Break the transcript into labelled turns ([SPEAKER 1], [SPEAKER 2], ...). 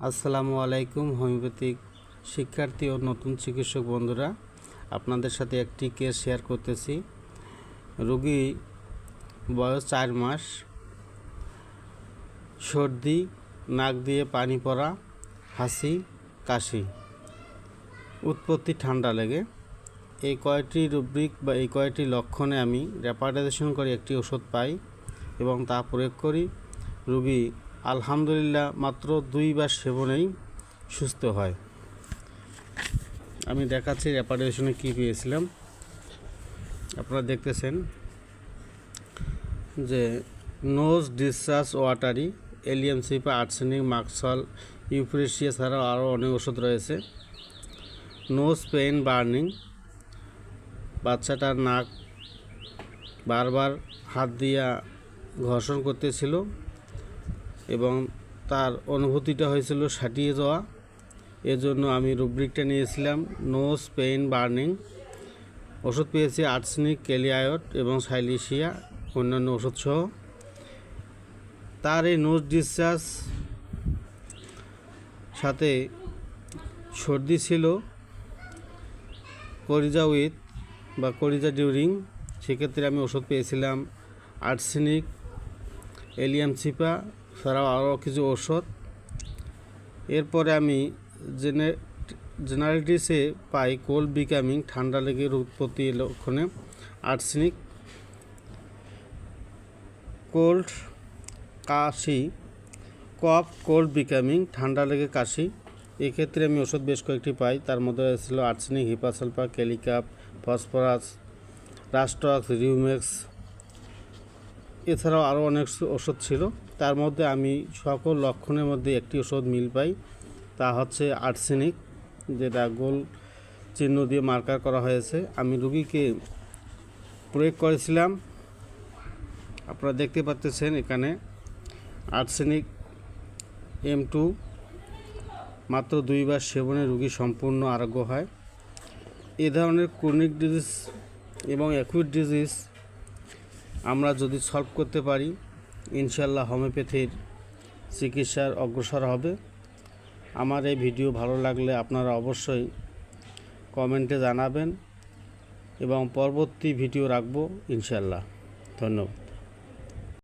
[SPEAKER 1] আসসালামু আলাইকুম হোমিওপ্যাথিক শিক্ষার্থী ও নতুন চিকিৎসক বন্ধুরা, আপনাদের সাথে একটি কেস শেয়ার করতেছি। রোগী বয়স 4 মাস, সর্দি, নাক দিয়ে পানি পড়া, হাসি, কাশি, উৎপত্তি ঠান্ডা লেগে। এই কয়টি রুব্রিক বা এই কয়টি লক্ষণে আমি রেপার্টাইজেশন করে একটি ওষুধ পাই এবং তা প্রয়োগ করি। রোগী আলহামদুলিল্লাহ মাত্র 2 বার সেবনেই সুস্থ হয়। আমি দেখাচ্ছি রেপার্টাইজেশনে কী পেয়েছিলাম। আপনারা দেখতেছেন যে nose discharge watery, allium cepa, arsenic, মাক্সল, ইউফ্রেশিয়া ছাড়াও আরও অনেক ওষুধ রয়েছে। নোজ পেইন বার্নিং, বাচ্চাটার নাক বারবার হাত দিয়া ঘর্ষণ করতেছিল এবং তার অনুভূতিটা হয়েছিল সাটিয়ে যাওয়া। এজন্য আমি রুব্রিকটা নিয়েছিলাম নোজ পেইন বার্নিং। ওষুধ পেয়েছি আর্সেনিক, ক্যালিয়ায়ড এবং সাইলিশিয়া, অন্যান্য ওষুধ সহ। তার এই নোজ ডিসচার্জ সাথে সর্দি ছিল, কলিজা উইথ বা কলিজা ডিউরিং, সেক্ষেত্রে আমি ওষুধ পেয়েছিলাম আর্সেনিক, এলিয়াম সিপা ছাড়াও আরও কিছু ওষুধ। এরপরে আমি জেনারেলিটিসে পাই কোল্ড বিকামিং, ঠান্ডা লেগে উৎপত্তি লক্ষণে আর্সেনিক, কোল্ড কাশি, কফ, কোল্ড বিকামিং, ঠান্ডা লেগে কাশি। এক্ষেত্রে আমি ওষুধ বেশ কয়েকটি পাই। তার মধ্যে ছিল আর্সেনিক, হিপাসালফা, ক্যালিকাপ, ফসফরাস, রাস্টক্স, রিউমেক্স, এছাড়াও আরও অনেক ওষুধ ছিল। তার মধ্যে আমি সকল লক্ষণের মধ্যে একটি ওষুধ মিল পাই, তা হচ্ছে আর্সেনিক, যেটা গোল চিহ্ন দিয়ে মার্কার করা হয়েছে। আমি রোগীকে প্রয়োগ করেছিলাম, আপনারা দেখতে পাচ্ছেন এখানে আর্সেনিক M2, মাত্র 2 বার সেবনে রোগী সম্পূর্ণ আরোগ্য হয়। এ ধরনের ক্রনিক ডিজিজ এবং অ্যাকুইট ডিজিজ আমরা যদি সলভ করতে পারি, ইনশাল্লাহ হোমিওপ্যাথির চিকিৎসার অগ্রসর হবে। আমার এই ভিডিও ভালো লাগলে আপনারা অবশ্যই কমেন্টে জানাবেন এবং পরবর্তী ভিডিও রাখবো ইনশাল্লাহ। ধন্যবাদ।